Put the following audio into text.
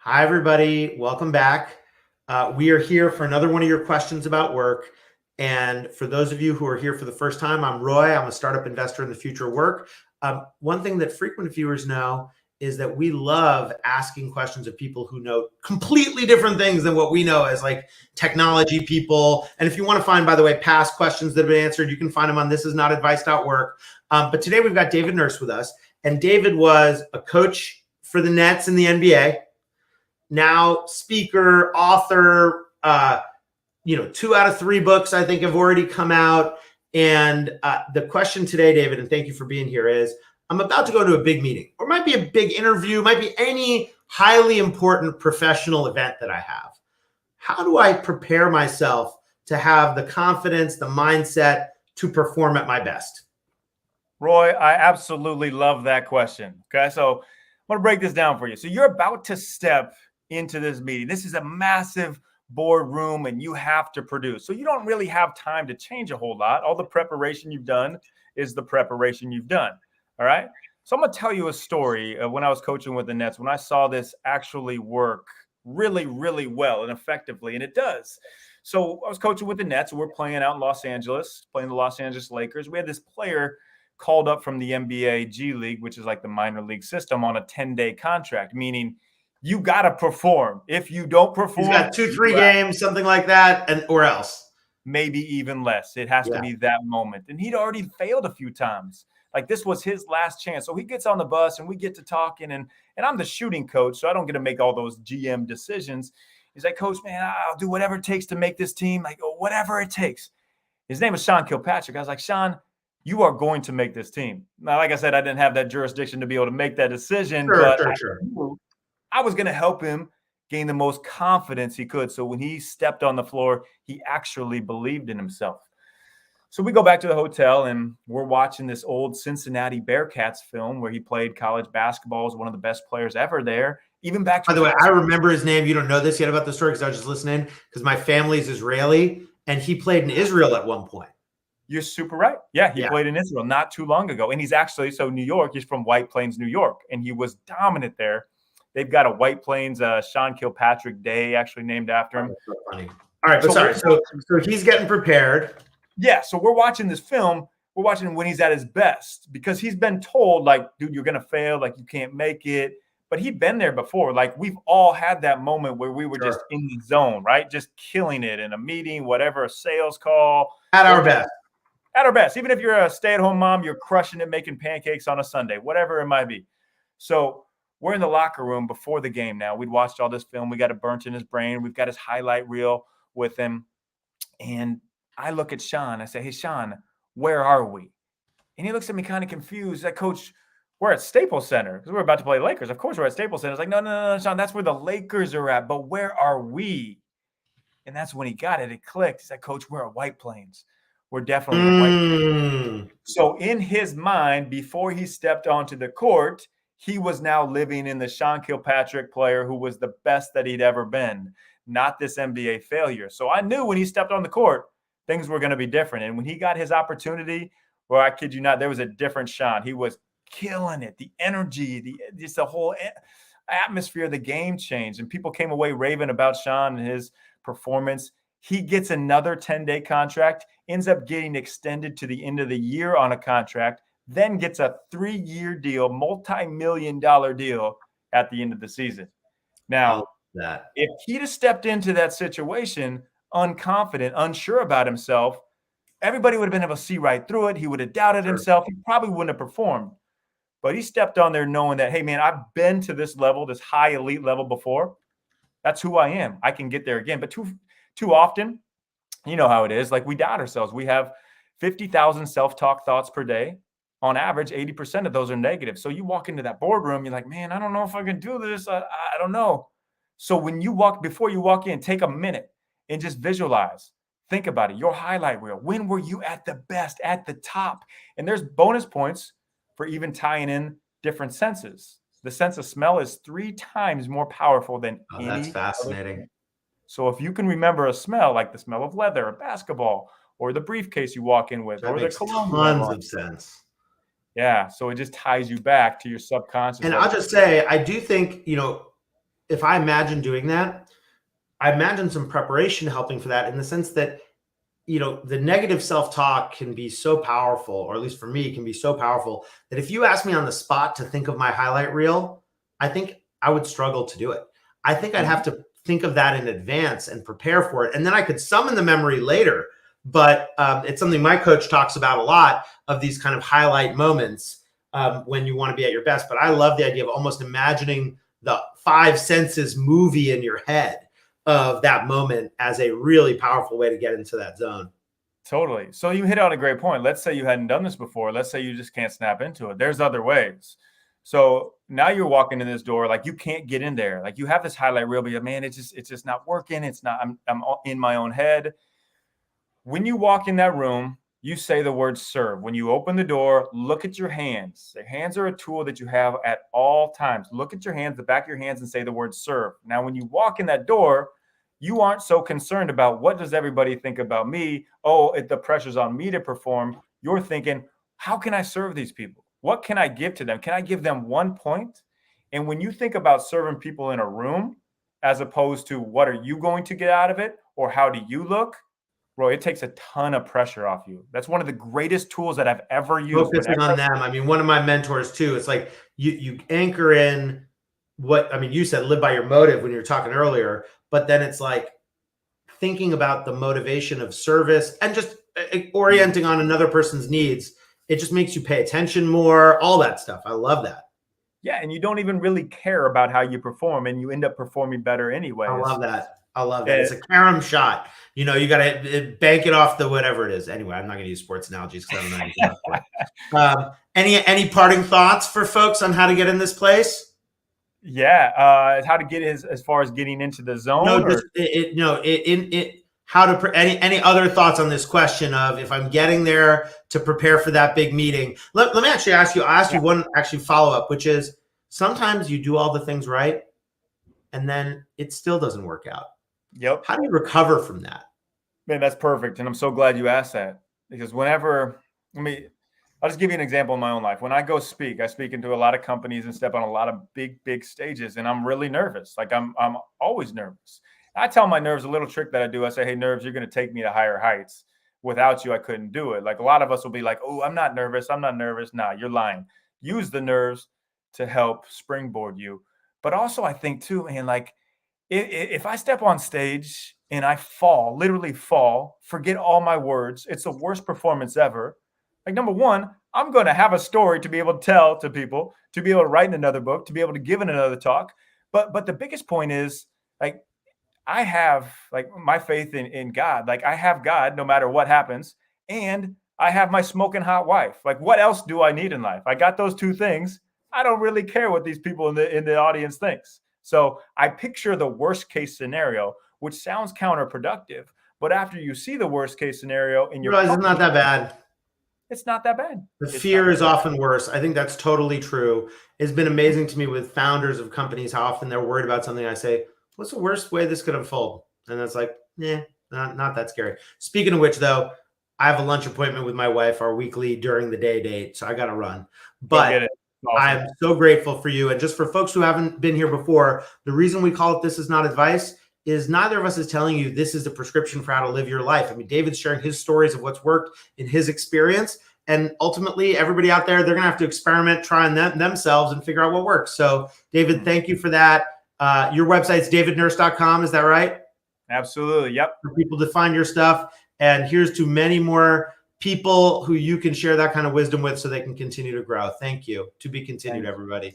Hi, everybody. Welcome back. We are here for another one of your questions about work. And for those of you who are here for the first time, I'm Roy. I'm a startup investor in the future of work. One thing that frequent viewers know is that we love asking questions of people who know completely different things than what we know as like technology people. And if you want to find, by the way, past questions that have been answered, you can find them on thisisnotadvice.work. But today we've got David Nurse with us. And David was a coach for the Nets in the NBA. Now speaker, author, 2 out of 3 books I think have already come out. And the question today, David, and thank you for being here, is I'm about to go to a big meeting, or might be a big interview, might be any highly important professional event that I have. How do I prepare myself to have the confidence, the mindset to perform at my best? Roy, I absolutely love that question. Okay, so I'm going to break this down for you. So you're about to step into this meeting. This is a massive boardroom and you have to produce. So you don't really have time to change a whole lot. All the preparation you've done is the preparation you've done. All right. So I'm going to tell you a story of when I was coaching with the Nets, when I saw this actually work really, really well and effectively. And it does. So I was coaching with the Nets. We're playing out in Los Angeles, playing the Los Angeles Lakers. We had this player called up from the NBA G League, which is like the minor league system, on a 10-day contract, meaning you got to perform. If you don't perform, he's got 2-3 games, something like that, and or else. Maybe even less. It has to be that moment. And he'd already failed a few times. Like this was his last chance. So he gets on the bus and we get to talking, and I'm the shooting coach, so I don't get to make all those GM decisions. He's like, Coach, man, I'll do whatever it takes to make this team. Like, whatever it takes. His name is Sean Kilpatrick. I was like, Sean, you are going to make this team. Now, like I said, I didn't have that jurisdiction to be able to make that decision, but I was going to help him gain the most confidence he could. So when he stepped on the floor, he actually believed in himself. So we go back to the hotel and we're watching this old Cincinnati Bearcats film where he played college basketball, was one of the best players ever there. Even back to By the way, I remember his name. You don't know this yet about the story because I was just listening, because my family's Israeli and he played in Israel at one point. You're super right. Yeah, he played in Israel not too long ago. And he's actually, so New York, he's from White Plains, New York, and he was dominant there. They've got a White Plains Sean Kilpatrick Day actually named after him. That's so funny. All right, but sorry. So he's getting prepared. Yeah, so we're watching this film. We're watching when he's at his best, because he's been told, like, dude, you're going to fail. Like, you can't make it. But he'd been there before. Like, we've all had that moment where we were just in the zone, right? Just killing it in a meeting, whatever, a sales call. At our best. At our best. Even if you're a stay-at-home mom, you're crushing it, making pancakes on a Sunday, whatever it might be. So we're in the locker room before the game now. We'd watched all this film. We got it burnt in his brain. We've got his highlight reel with him. And I look at Sean. I say, hey, Sean, where are we? And he looks at me kind of confused. Like, Coach, we're at Staples Center because we're about to play Lakers. Of course we're at Staples Center. It's like, no, Sean, that's where the Lakers are at. But where are we? And that's when he got it. It clicked. He said, Coach, we're at White Plains. We're definitely at White Plains. So in his mind, before he stepped onto the court, he was now living in the Sean Kilpatrick player who was the best that he'd ever been, not this NBA failure. So I knew when he stepped on the court, things were going to be different. And when he got his opportunity, well, I kid you not, there was a different Sean. He was killing it. The energy, just the whole atmosphere of the game changed. And people came away raving about Sean and his performance. He gets another 10-day contract, ends up getting extended to the end of the year on a contract, then gets a 3-year deal, multi-million-dollar deal at the end of the season. Now, if he'd have stepped into that situation unconfident, unsure about himself, everybody would have been able to see right through it. He would have doubted himself. He probably wouldn't have performed. But he stepped on there knowing that, hey, man, I've been to this level, this high elite level before. That's who I am. I can get there again. But too often, you know how it is. Like, we doubt ourselves. We have 50,000 self-talk thoughts per day. On average, 80% of those are negative. So you walk into that boardroom, you're like, man, I don't know if I can do this. I don't know. So before you walk in, take a minute and just visualize. Think about it. Your highlight reel. When were you at the best, at the top? And there's bonus points for even tying in different senses. The sense of smell is 3 times more powerful than any. That's fascinating. So if you can remember a smell, like the smell of leather, or basketball, or the briefcase you walk in with, or the cologne, tons of sense. Yeah, so it just ties you back to your subconscious. And I'll just say, I do think, if I imagine doing that, I imagine some preparation helping for that, in the sense that, the negative self-talk can be so powerful, or at least for me, can be so powerful, that if you ask me on the spot to think of my highlight reel, I think I would struggle to do it. I think I'd have to think of that in advance and prepare for it. And then I could summon the memory later. But it's something my coach talks about a lot, of these kind of highlight moments when you want to be at your best. But I love the idea of almost imagining the five senses movie in your head of that moment as a really powerful way to get into that zone. Totally. So you hit on a great point. Let's say you hadn't done this before. Let's say you just can't snap into it. There's other ways. So now you're walking in this door, like you can't get in there. Like you have this highlight reel, but you're, man, it's just not working. It's not, I'm in my own head. When you walk in that room, you say the word serve. When you open the door, look at your hands. The hands are a tool that you have at all times. Look at your hands, the back of your hands, and say the word serve. Now, when you walk in that door, you aren't so concerned about what does everybody think about me? Oh, the pressure's on me to perform. You're thinking, how can I serve these people? What can I give to them? Can I give them 1 point? And when you think about serving people in a room, as opposed to what are you going to get out of it, or how do you look, Roy, it takes a ton of pressure off you. That's one of the greatest tools that I've ever used. Focusing on them. I mean, one of my mentors too, it's like you anchor in you said live by your motive when you were talking earlier, but then it's like thinking about the motivation of service and just orienting on another person's needs. It just makes you pay attention more, all that stuff. I love that. Yeah, and you don't even really care about how you perform, and you end up performing better anyway. I love that. It's a carom shot. You got to bank it off the whatever it is. Anyway, I'm not going to use sports analogies because I don't know anything about it. Any parting thoughts for folks on how to get in this place? Yeah, how to get as far as getting into the zone? Any other thoughts on this question of, if I'm getting there to prepare for that big meeting? Let me actually ask you. I'll ask you one follow up, which is, sometimes you do all the things right, and then it still doesn't work out. Yep. How do you recover from that? Man, that's perfect. And I'm so glad you asked that, because I'll just give you an example in my own life. When I go speak, I speak into a lot of companies and step on a lot of big stages, and I'm really nervous. Like I'm always nervous. I tell my nerves a little trick that I do. I say, hey, nerves, you're going to take me to higher heights. Without you, I couldn't do it. Like a lot of us will be like, oh, I'm not nervous. Nah, you're lying. Use the nerves to help springboard you. But also I think too, man, like if I step on stage and I literally fall, forget all my words, it's the worst performance ever. Like, number one, I'm going to have a story to be able to tell to people, to be able to write in another book, to be able to give in another talk. But the biggest point is, like, I have like my faith in God. Like, I have God no matter what happens. And I have my smoking hot wife. Like, what else do I need in life? I got those two things. I don't really care what these people in the audience thinks. So I picture the worst case scenario, which sounds counterproductive. But after you see the worst case scenario in your realize it's not that bad. It's not that bad. The fear is often worse. I think that's totally true. It's been amazing to me with founders of companies, how often they're worried about something. I say, what's the worst way this could unfold? And that's like, not that scary. Speaking of which, though, I have a lunch appointment with my wife, our weekly during the day date. So I got to run. But awesome. I'm so grateful for you. And just for folks who haven't been here before, the reason we call it This Is Not Advice is neither of us is telling you this is the prescription for how to live your life. I mean, David's sharing his stories of what's worked in his experience. And ultimately, everybody out there, they're going to have to experiment, try on themselves and figure out what works. So, David, thank you for that. Your website's davidnurse.com. Is that right? Absolutely. Yep. For people to find your stuff. And here's to many more people who you can share that kind of wisdom with so they can continue to grow. Thank you. To be continued, everybody.